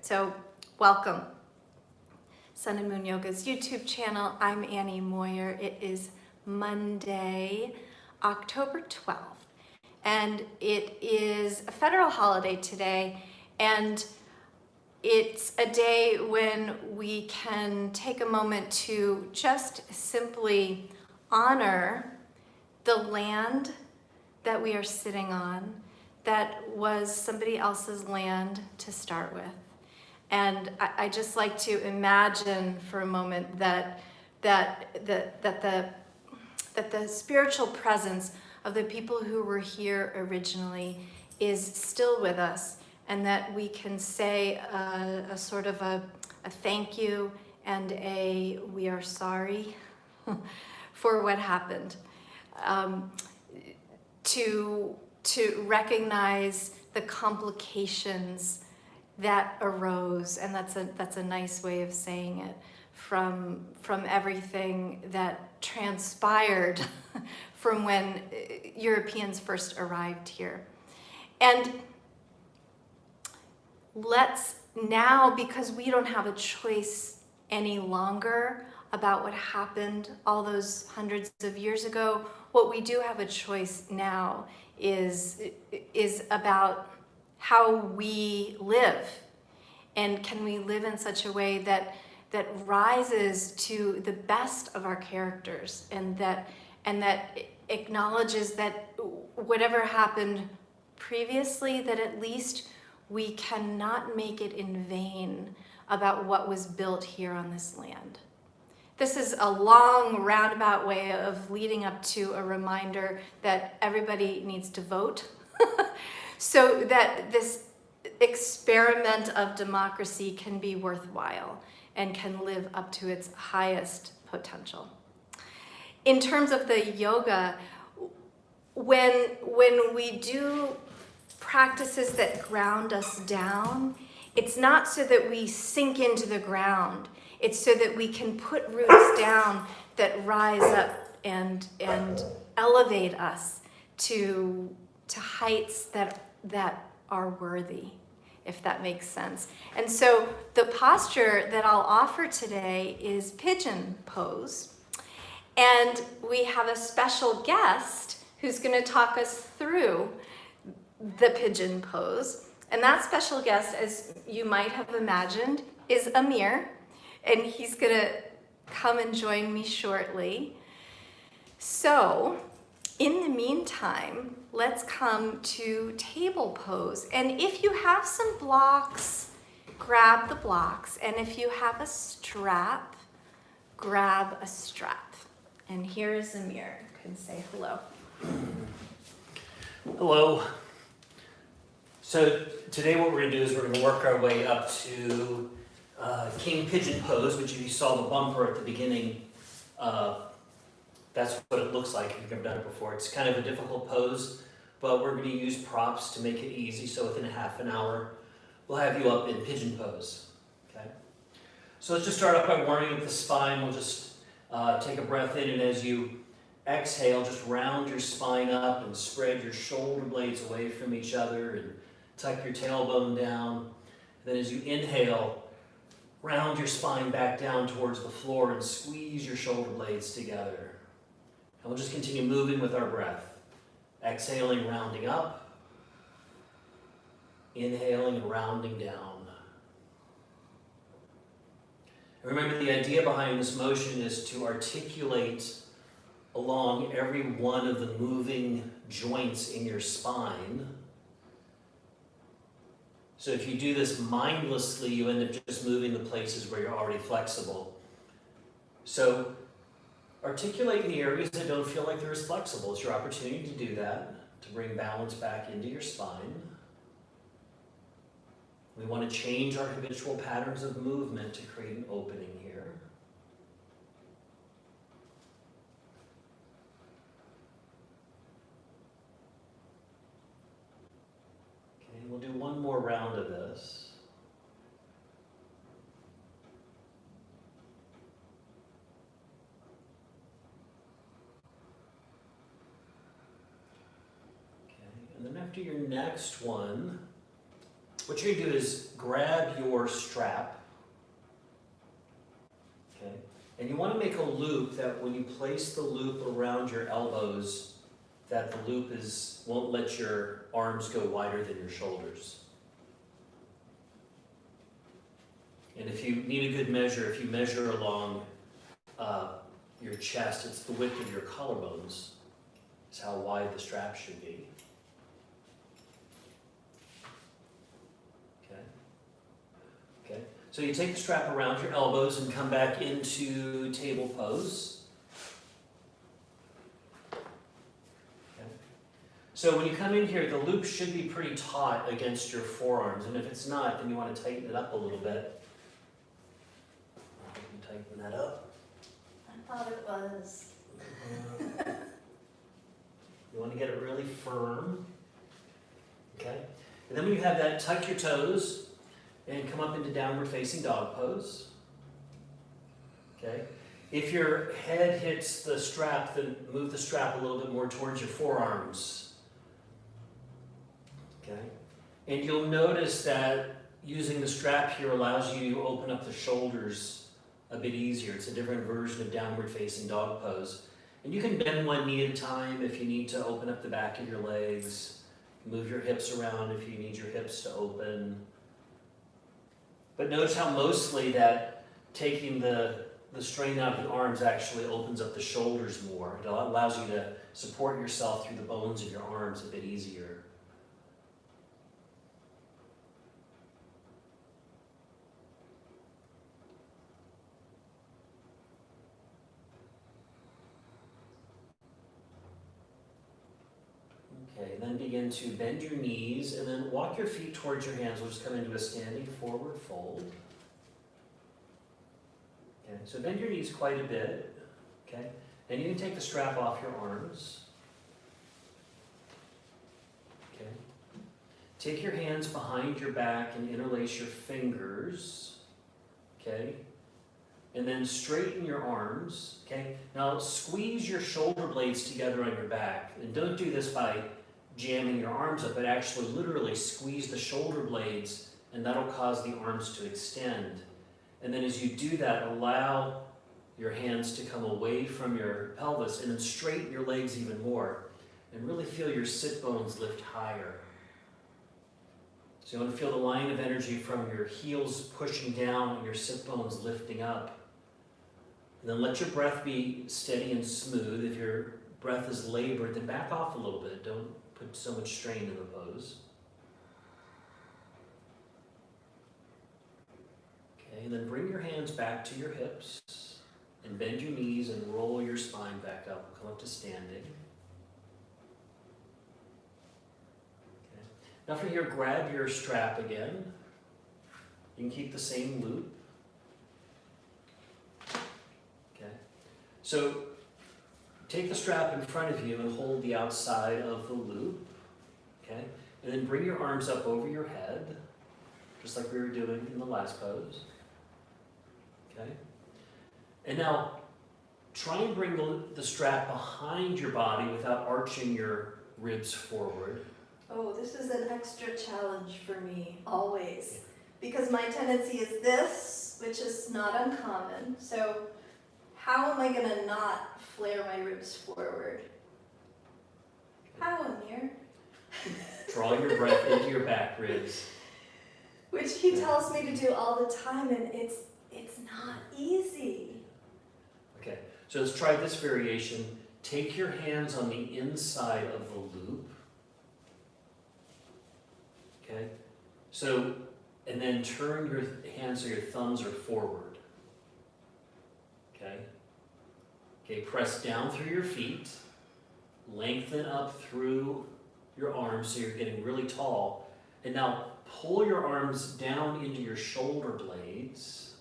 So welcome, Sun and Moon Yoga's YouTube channel. I'm Annie Moyer. It is Monday, October 12th, and it is a federal holiday today, and it's a day when we can take a moment to just simply honor the land that we are sitting on that was somebody else's land to start with. And I just like to imagine for a moment that the spiritual presence of the people who were here originally is still with us, and that we can say a sort of a thank you and a we are sorry for what happened. To recognize the complications that arose, and that's a nice way of saying it, from everything that transpired from when Europeans first arrived here. And let's now, because we don't have a choice any longer about what happened all those hundreds of years ago, what we do have a choice now is about how we live, and can we live in such a way that rises to the best of our characters, and that acknowledges that whatever happened previously, that at least we cannot make it in vain about what was built here on this land. This is a long roundabout way of leading up to a reminder that everybody needs to vote so that this experiment of democracy can be worthwhile and can live up to its highest potential. In terms of the yoga, when we do practices that ground us down, it's not so that we sink into the ground. It's so that we can put roots down that rise up and elevate us to heights that are worthy, if that makes sense. And so the posture that I'll offer today is pigeon pose. And we have a special guest who's going to talk us through the pigeon pose. And that special guest, as you might have imagined, is Amir. And he's going to come and join me shortly. So, in the meantime, let's come to table pose. And if you have some blocks, grab the blocks. And if you have a strap, grab a strap. And here is Amir. You can say hello. Hello. So today what we're going to do is we're going to work our way up to King Pigeon pose, which if you saw the bumper at the beginning, that's what it looks like if you've never done it before. It's kind of a difficult pose, but we're going to use props to make it easy. So within a half an hour, we'll have you up in pigeon pose. Okay. So let's just start off by warming up the spine. We'll just take a breath in, and as you exhale, just round your spine up and spread your shoulder blades away from each other and tuck your tailbone down. Then as you inhale, round your spine back down towards the floor and squeeze your shoulder blades together. And we'll just continue moving with our breath. Exhaling, rounding up. Inhaling and rounding down. And remember, the idea behind this motion is to articulate along every one of the moving joints in your spine. So if you do this mindlessly, you end up just moving the places where you're already flexible. So articulate in the areas that don't feel like they're as flexible. It's your opportunity to do that, to bring balance back into your spine. We want to change our habitual patterns of movement to create an opening here. We'll do one more round of this. Okay, and then after your next one, what you're going to do is grab your strap, okay? And you want to make a loop that when you place the loop around your elbows, that the loop won't let your arms go wider than your shoulders. And if you need a good measure, if you measure along your chest, it's the width of your collarbones, is how wide the strap should be. Okay. So you take the strap around your elbows and come back into table pose. Okay. So when you come in here, the loop should be pretty taut against your forearms, and if it's not, then you want to tighten it up a little bit. Tighten that up. I thought it was. You want to get it really firm. Okay? And then when you have that, tuck your toes and come up into downward facing dog pose. Okay? If your head hits the strap, then move the strap a little bit more towards your forearms. Okay? And you'll notice that using the strap here allows you to open up the shoulders a bit easier. It's a different version of downward facing dog pose. And you can bend one knee at a time if you need to open up the back of your legs. Move your hips around if you need your hips to open. But notice how mostly that taking the strain out of the arms actually opens up the shoulders more. It allows you to support yourself through the bones of your arms a bit easier. Okay, then begin to bend your knees and then walk your feet towards your hands. We'll just come into a standing forward fold. Okay, so bend your knees quite a bit. Okay, and you can take the strap off your arms. Okay, take your hands behind your back and interlace your fingers. Okay, and then straighten your arms. Okay, now squeeze your shoulder blades together on your back, and don't do this by jamming your arms up, but actually literally squeeze the shoulder blades, and that'll cause the arms to extend. And then as you do that, allow your hands to come away from your pelvis and then straighten your legs even more and really feel your sit bones lift higher. So you want to feel the line of energy from your heels pushing down and your sit bones lifting up. And then let your breath be steady and smooth. If your breath is labored, then back off a little bit. Don't put so much strain in the pose. Okay, and then bring your hands back to your hips and bend your knees and roll your spine back up. We'll come up to standing. Okay. Now from here, grab your strap again. You can keep the same loop. Okay. So take the strap in front of you and hold the outside of the loop, okay? And then bring your arms up over your head, just like we were doing in the last pose, okay? And now, try and bring the strap behind your body without arching your ribs forward. Oh, this is an extra challenge for me, always. Because my tendency is this, which is not uncommon. So how am I going to not flare my ribs forward? How, Amir? Draw your breath into your back ribs. Which he tells me to do all the time, and it's not easy. Okay, so let's try this variation. Take your hands on the inside of the loop. Okay, so, and then turn your hands so your thumbs are forward. Okay. Okay, press down through your feet, lengthen up through your arms so you're getting really tall, and now pull your arms down into your shoulder blades,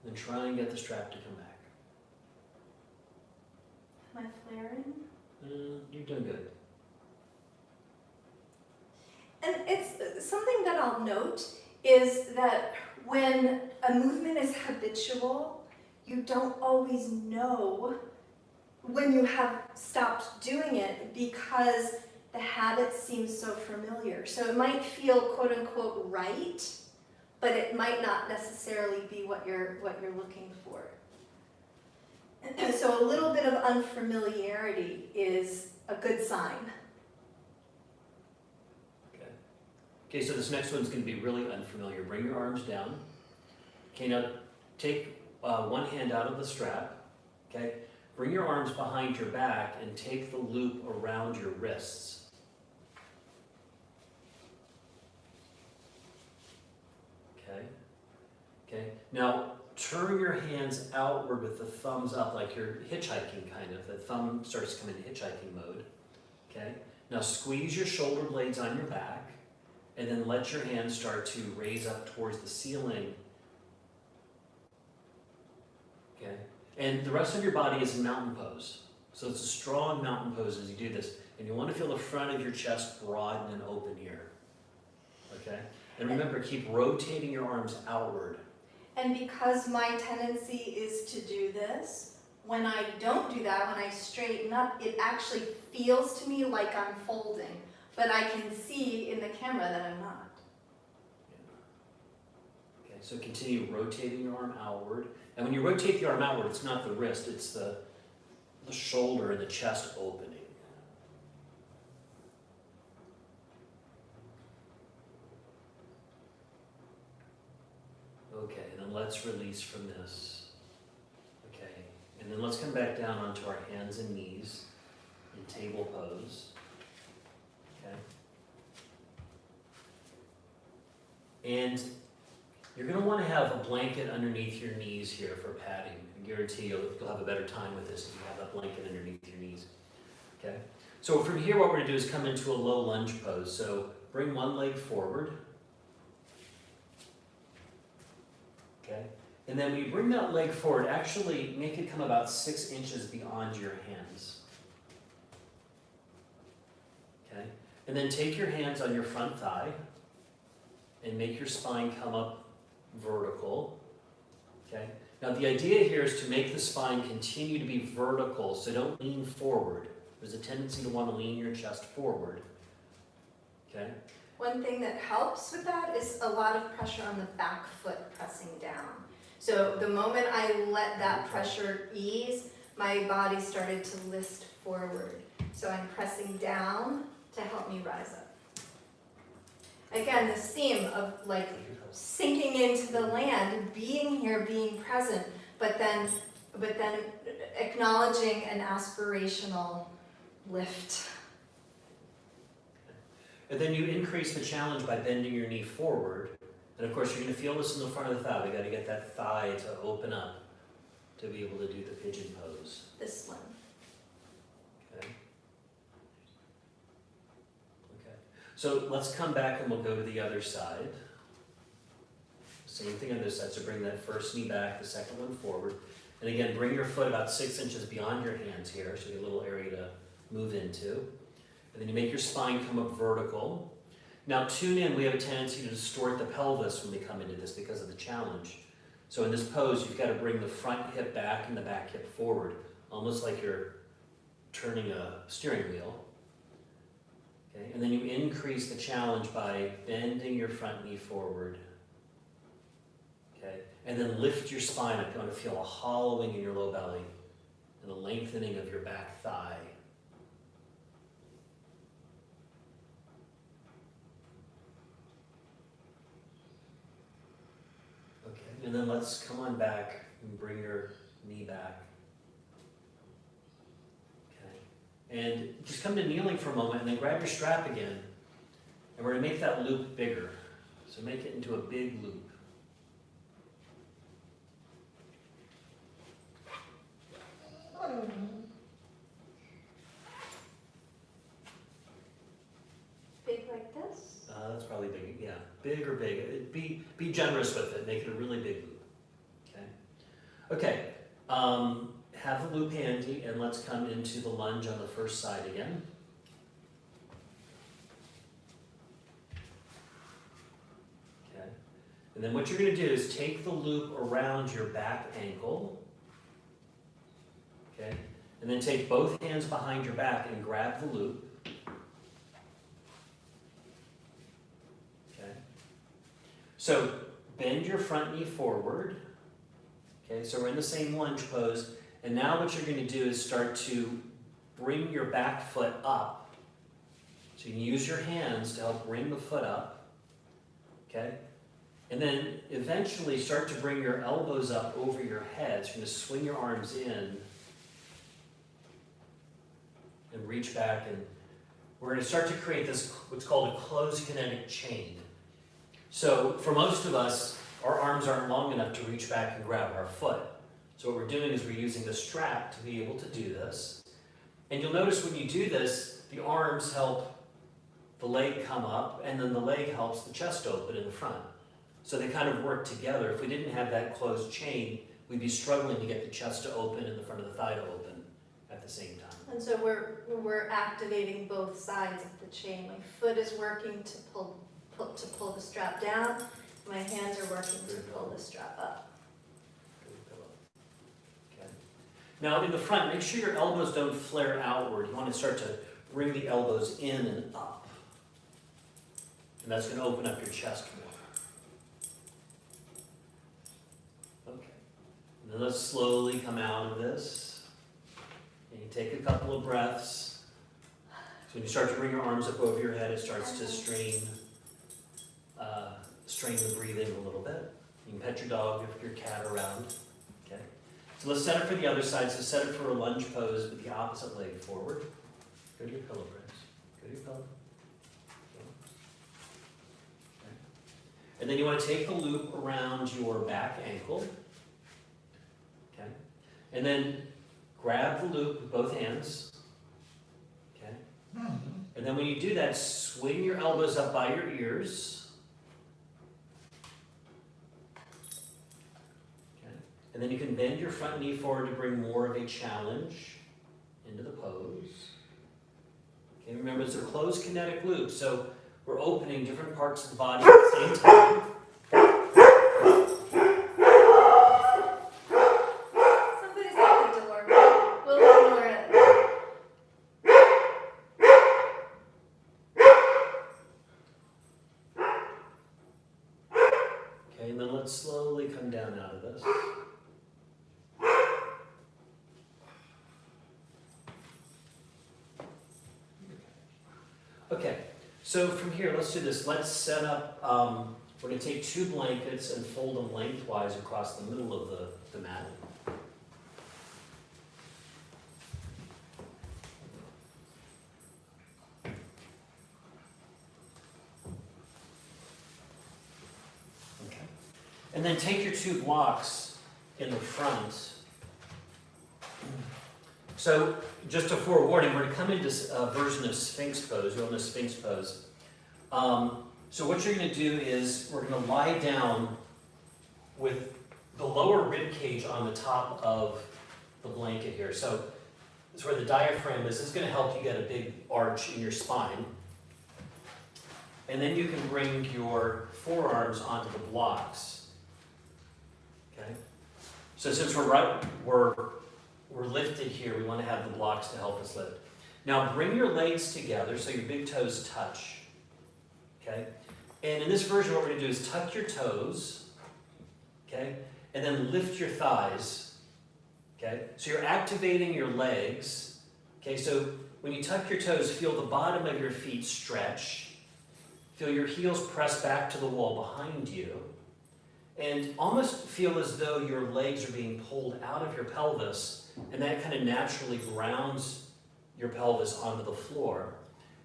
and try and get the strap to come back. Am I flaring? You're doing good. And it's something that I'll note is that when a movement is habitual, you don't always know when you have stopped doing it because the habit seems so familiar. So it might feel quote unquote right, but it might not necessarily be what you're looking for. So a little bit of unfamiliarity is a good sign. Okay, so this next one's going to be really unfamiliar. Bring your arms down. Okay, now take one hand out of the strap. Okay, bring your arms behind your back and take the loop around your wrists. Okay, okay. Now turn your hands outward with the thumbs up like you're hitchhiking kind of. The thumb starts to come into hitchhiking mode. Okay, now squeeze your shoulder blades on your back. And then let your hands start to raise up towards the ceiling. Okay? And the rest of your body is in mountain pose. So it's a strong mountain pose as you do this. And you want to feel the front of your chest broaden and open here. Okay? And remember, keep rotating your arms outward. And because my tendency is to do this, when I don't do that, when I straighten up, it actually feels to me like I'm folding. But I can see in the camera that I'm not. Okay, so continue rotating your arm outward. And when you rotate the arm outward, it's not the wrist, it's the shoulder and the chest opening. Okay, and then let's release from this. Okay, and then let's come back down onto our hands and knees in table pose. Okay. And you're going to want to have a blanket underneath your knees here for padding. I guarantee you'll have a better time with this if you have that blanket underneath your knees. Okay. So from here, what we're going to do is come into a low lunge pose. So bring one leg forward. Okay. And then when you bring that leg forward, actually make it come about 6 inches beyond your hands. Okay. And then take your hands on your front thigh and make your spine come up vertical. Okay. Now the idea here is to make the spine continue to be vertical, so don't lean forward. There's a tendency to want to lean your chest forward. Okay. One thing that helps with that is a lot of pressure on the back foot pressing down. So the moment I let that pressure ease, my body started to list forward. So I'm pressing down to help me rise up. Again, this theme of like sinking into the land, being here, being present, but then acknowledging an aspirational lift. And then you increase the challenge by bending your knee forward. And of course, you're going to feel this in the front of the thigh. We got to get that thigh to open up to be able to do the pigeon pose. This one. Okay. Okay. So let's come back and we'll go to the other side. Same thing on this side. So bring that first knee back, the second one forward. And again, bring your foot about 6 inches beyond your hands here, so you get a little area to move into. And then you make your spine come up vertical. Now tune in, we have a tendency to distort the pelvis when we come into this because of the challenge. So in this pose, you've got to bring the front hip back and the back hip forward, almost like you're turning a steering wheel. Okay? And then you increase the challenge by bending your front knee forward. Okay? And then lift your spine up. You want to feel a hollowing in your low belly and a lengthening of your back thigh. Okay, and then let's come on back and bring your knee back. Okay, and just come to kneeling for a moment and then grab your strap again. And we're going to make that loop bigger. So make it into a big loop. Big like this? That's probably big, yeah. Big or big. Be generous with it. Make it a really big loop. Okay. Okay. Have the loop handy, and let's come into the lunge on the first side again. Okay. And then what you're going to do is take the loop around your back ankle. Okay. And then take both hands behind your back and grab the loop. So bend your front knee forward. Okay, so we're in the same lunge pose. And now what you're going to do is start to bring your back foot up. So you can use your hands to help bring the foot up. Okay? And then eventually start to bring your elbows up over your head. So you're going to swing your arms in and reach back. And we're going to start to create this, what's called a closed kinetic chain. So for most of us, our arms aren't long enough to reach back and grab our foot. So what we're doing is we're using the strap to be able to do this. And you'll notice when you do this, the arms help the leg come up, and then the leg helps the chest open in the front. So they kind of work together. If we didn't have that closed chain, we'd be struggling to get the chest to open and the front of the thigh to open at the same time. And so we're activating both sides of the chain. My foot is working to pull the strap down. My hands are working to pull the strap up. Okay. Now in the front, make sure your elbows don't flare outward. You want to start to bring the elbows in and up. And that's going to open up your chest more. Okay. And then let's slowly come out of this. And you take a couple of breaths. So when you start to bring your arms up over your head, it starts to strain the breathing a little bit. You can pet your dog if your cat around. Okay. So let's set it for the other side. So set it for a lunge pose with the opposite leg forward. Go to your pillow, Briggs. Go to your pillow. Okay. And then you want to take the loop around your back ankle. Okay. And then grab the loop with both hands. Okay. And then when you do that, swing your elbows up by your ears. And then you can bend your front knee forward to bring more of a challenge into the pose. Okay, remember it's a closed kinetic loop, so we're opening different parts of the body at the same time. Somebody's at the door. We'll ignore it. Okay, and then let's slowly come down out of this. Okay, so from here, let's do this. Let's set up, we're going to take 2 blankets and fold them lengthwise across the middle of the mat. Okay. And then take your 2 blocks in the front. So, just a forewarning, we're going to come into a version of Sphinx pose. You're on the Sphinx pose. So what you're going to do is we're going to lie down with the lower rib cage on the top of the blanket here. So this is where the diaphragm is. This is going to help you get a big arch in your spine. And then you can bring your forearms onto the blocks. Okay. So since we're lifted here, we want to have the blocks to help us lift. Now bring your legs together so your big toes touch. Okay? And in this version, what we're going to do is tuck your toes, okay? And then lift your thighs, okay? So you're activating your legs, okay? So when you tuck your toes, feel the bottom of your feet stretch. Feel your heels press back to the wall behind you. And almost feel as though your legs are being pulled out of your pelvis, and that kind of naturally grounds your pelvis onto the floor.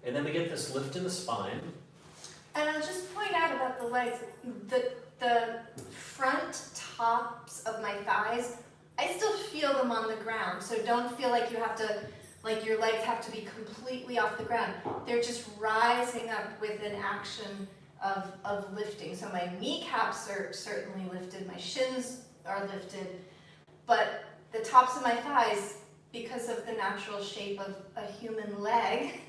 And then we get this lift in the spine. And I'll just point out about the legs, the front tops of my thighs, I still feel them on the ground. So don't feel like you have to, like your legs have to be completely off the ground. They're just rising up with an action of lifting. So my kneecaps are certainly lifted, my shins are lifted, but the tops of my thighs, because of the natural shape of a human leg,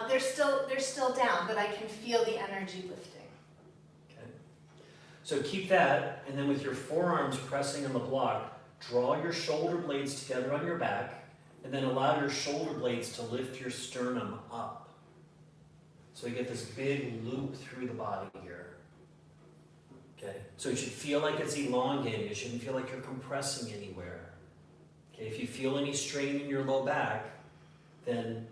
they're still down, but I can feel the energy lifting. Okay. So keep that, and then with your forearms pressing on the block, draw your shoulder blades together on your back, and then allow your shoulder blades to lift your sternum up. So you get this big loop through the body here. Okay, so it should feel like it's elongating. It shouldn't feel like you're compressing anywhere. Okay, if you feel any strain in your low back, then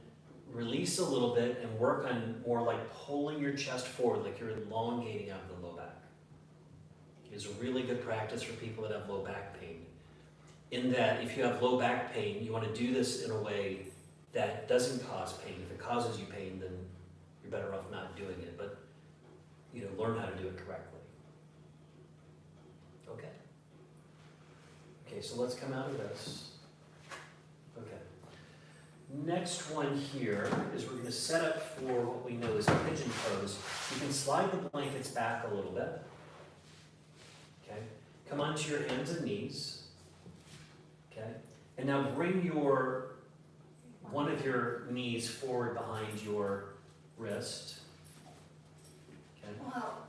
release a little bit and work on more like pulling your chest forward, like you're elongating out of the low back. It's a really good practice for people that have low back pain. In that, if you have low back pain, you want to do this in a way that doesn't cause pain. If it causes you pain, then you're better off not doing it. But, learn how to do it correctly. Okay. Okay, so let's come out of this. Okay. Next one here is we're going to set up for what we know is a pigeon pose. You can slide the blankets back a little bit. Okay. Come onto your hands and knees. Okay. And now bring one of your knees forward behind your wrist. Okay. Well,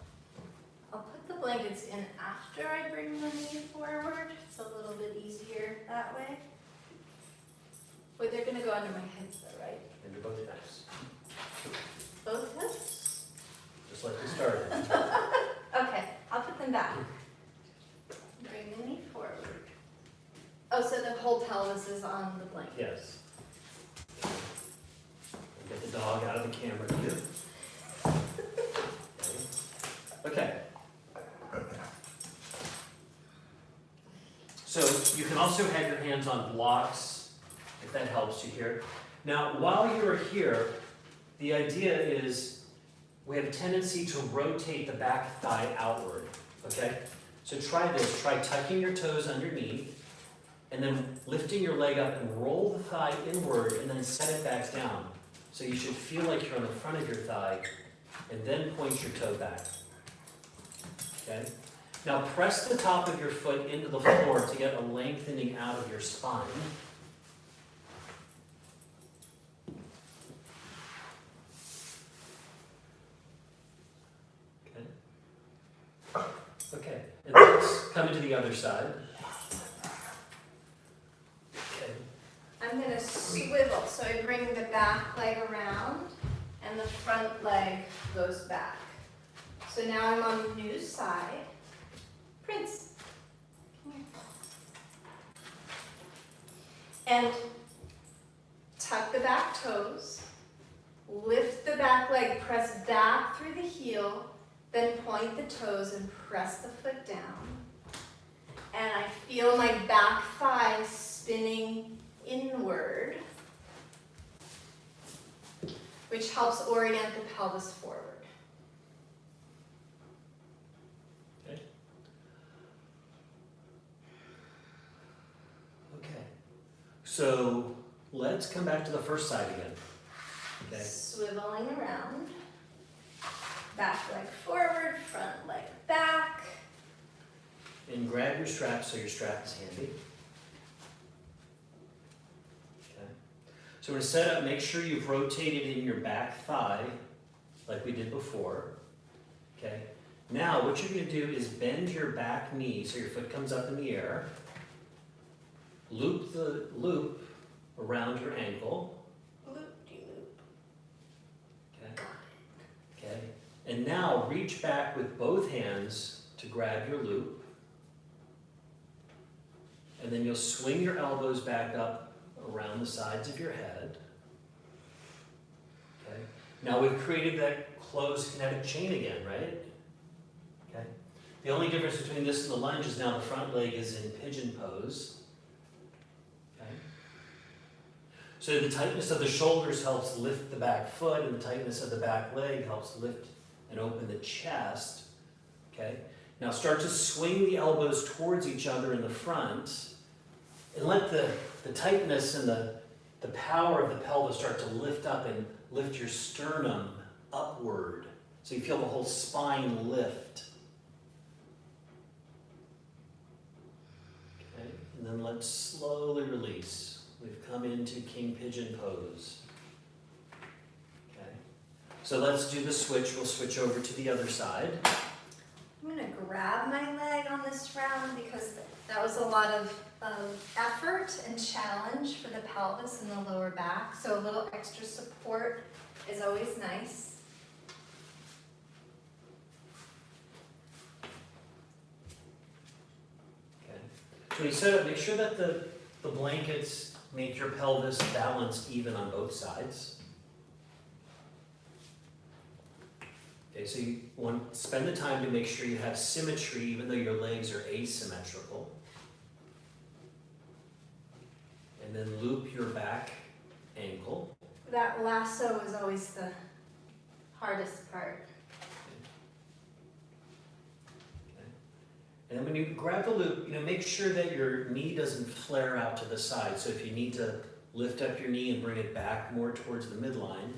I'll put the blankets in after I bring the knee forward. It's a little bit easier that way. Wait, they're gonna go under my hips though, right? Into both hips. Both hips? Just like we started. Okay, I'll put them back. Bring the knee forward. Oh, so the whole pelvis is on the blanket. Yes. Get the dog out of the camera here. Okay. So you can also have your hands on blocks, if that helps you here. Now, while you're here, the idea is we have a tendency to rotate the back thigh outward, okay? So try this. Try tucking your toes underneath, and then lifting your leg up and roll the thigh inward, and then set it back down. So you should feel like you're on the front of your thigh, and then point your toe back. Okay? Now press the top of your foot into the floor to get a lengthening out of your spine. Okay? Okay, and let's come into the other side. Okay. I'm gonna swivel, so I bring the back leg around and the front leg goes back. So now I'm on the new side. Prince, come here. And tuck the back toes, lift the back leg, press back through the heel, then point the toes and press the foot down. And I feel my back thigh spinning inward, which helps orient the pelvis forward. Okay. Okay. So let's come back to the first side again. Okay. Swiveling around, back leg forward, front leg back. And grab your strap so your strap is handy. Okay. So we're going to set up, make sure you've rotated in your back thigh like we did before. Okay. Now what you're going to do is bend your back knee so your foot comes up in the air. Loop the loop around your ankle. Loop-de-loop. Okay. Got Okay. And now reach back with both hands to grab your loop. And then you'll swing your elbows back up around the sides of your head. Okay. Now we've created that closed kinetic chain again, right? Okay. The only difference between this and the lunge is now the front leg is in pigeon pose. Okay. So the tightness of the shoulders helps lift the back foot, and the tightness of the back leg helps lift and open the chest. Okay. Now start to swing the elbows towards each other in the front, and let the tightness and the power of the pelvis start to lift up and lift your sternum upward. So you feel the whole spine lift. Okay, and then let's slowly release. We've come into King Pigeon pose. Okay, so let's do the switch. We'll switch over to the other side. I'm gonna grab my leg on this round because that was a lot of effort and challenge for the pelvis and the lower back. So a little extra support is always nice. So when you set up, make sure that the blankets make your pelvis balanced even on both sides. Okay, so you want to spend the time to make sure you have symmetry even though your legs are asymmetrical. And then loop your back ankle. That lasso is always the hardest part. Okay. And then when you grab the loop, make sure that your knee doesn't flare out to the side. So if you need to lift up your knee and bring it back more towards the midline,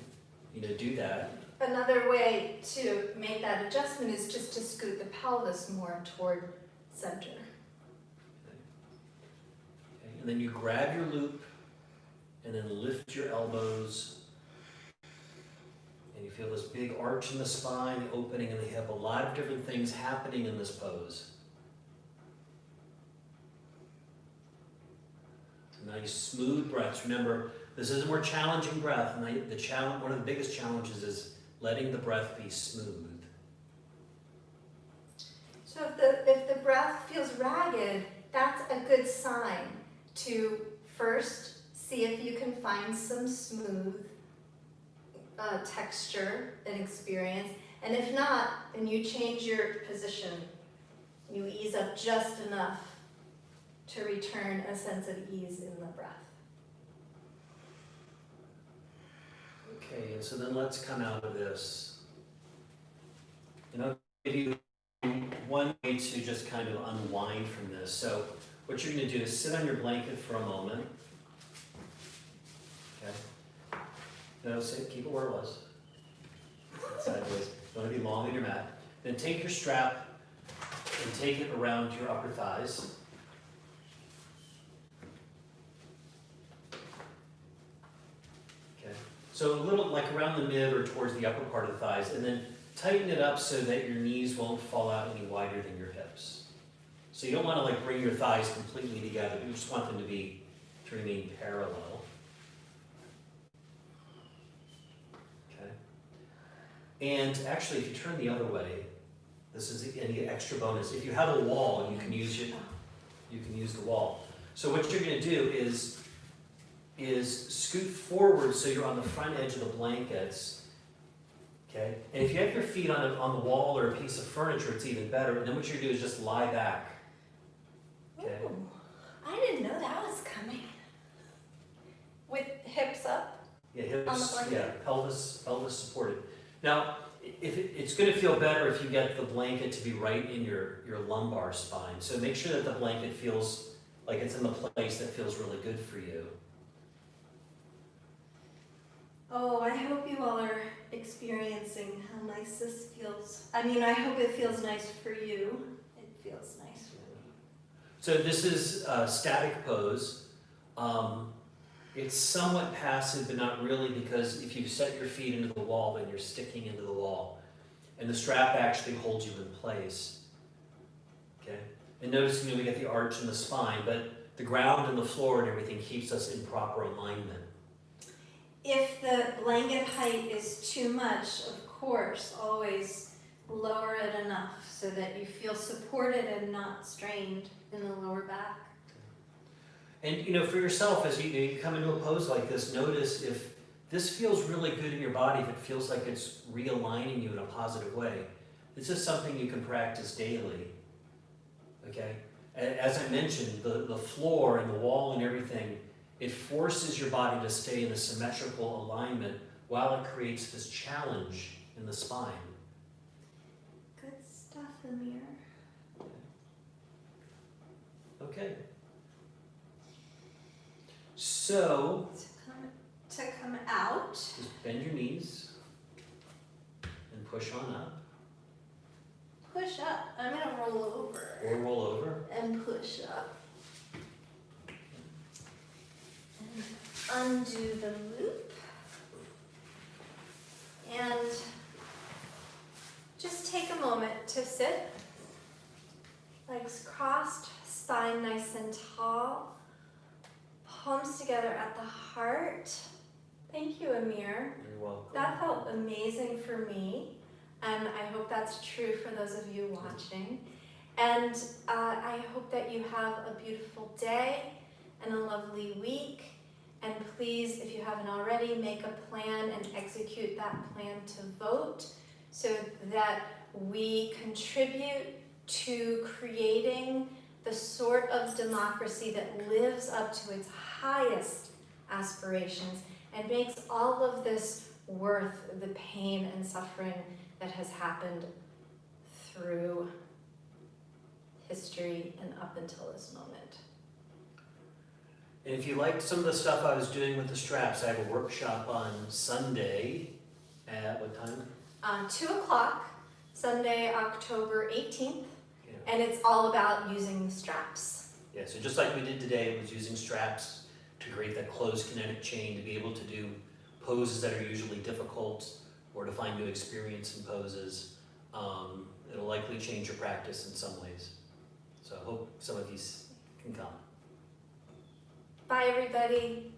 do that. Another way to make that adjustment is just to scoot the pelvis more toward center. Okay. And then you grab your loop and then lift your elbows. And you feel this big arch in the spine, the opening in the hip, a lot of different things happening in this pose. Nice smooth breaths. Remember, this is a more challenging breath, and one of the biggest challenges is letting the breath be smooth. So if the breath feels ragged, that's a good sign to first see if you can find some smooth texture and experience. And if not, then you change your position. You ease up just enough to return a sense of ease in the breath. Okay, and so then let's come out of this. I'll give you one way to just kind of unwind from this. So what you're going to do is sit on your blanket for a moment. Okay. Keep it where it was. Sideways. You want to be long on your mat. Then take your strap and take it around your upper thighs. Okay. So a little like around the mid or towards the upper part of the thighs, and then tighten it up so that your knees won't fall out any wider than your hips. So you don't want to bring your thighs completely together, but you just want them to remain parallel. Okay. And actually, if you turn the other way, this is any extra bonus. If you have a wall, you can use the wall. So what you're going to do is scoot forward so you're on the front edge of the blankets. Okay, and if you have your feet on the wall or a piece of furniture, it's even better. And then what you're going to do is just lie back. Okay. Ooh, I didn't know that was coming. With hips up? Yeah, hips, on the blanket? pelvis supported. Now, it's going to feel better if you get the blanket to be right in your lumbar spine. So make sure that the blanket feels like it's in the place that feels really good for you. Oh, I hope you all are experiencing how nice this feels. I mean, I hope it feels nice for you. It feels nice for me. So this is a static pose. It's somewhat passive, but not really, because if you set your feet into the wall, then you're sticking into the wall. And the strap actually holds you in place. Okay? And notice, we get the arch in the spine, but the ground and the floor and everything keeps us in proper alignment. If the blanket height is too much, of course, always lower it enough so that you feel supported and not strained in the lower back. And for yourself, as you come into a pose like this, notice if this feels really good in your body, if it feels like it's realigning you in a positive way. This is something you can practice daily. Okay? As I mentioned, the floor and the wall and everything, it forces your body to stay in a symmetrical alignment while it creates this challenge in the spine. Good stuff, Amir. Okay. So, To come out. just bend your knees and push on up. Push up. I'm going to roll over. Or roll over. And push up. Undo the loop, and just take a moment to sit, legs crossed, spine nice and tall, palms together at the heart. Thank you, Amir. You're welcome. That felt amazing for me, and I hope that's true for those of you watching. And I hope that you have a beautiful day and a lovely week. And please, if you haven't already, make a plan and execute that plan to vote so that we contribute to creating the sort of democracy that lives up to its highest aspirations and makes all of this worth the pain and suffering that has happened through history and up until this moment. And if you liked some of the stuff I was doing with the straps, I have a workshop on Sunday at what time? 2 o'clock, Sunday, October 18th, Yeah. and it's all about using the straps. Yeah, so just like we did today, it was using straps to create that closed kinetic chain to be able to do poses that are usually difficult or to find new experience in poses. It'll likely change your practice in some ways. So I hope some of you can come. Bye, everybody.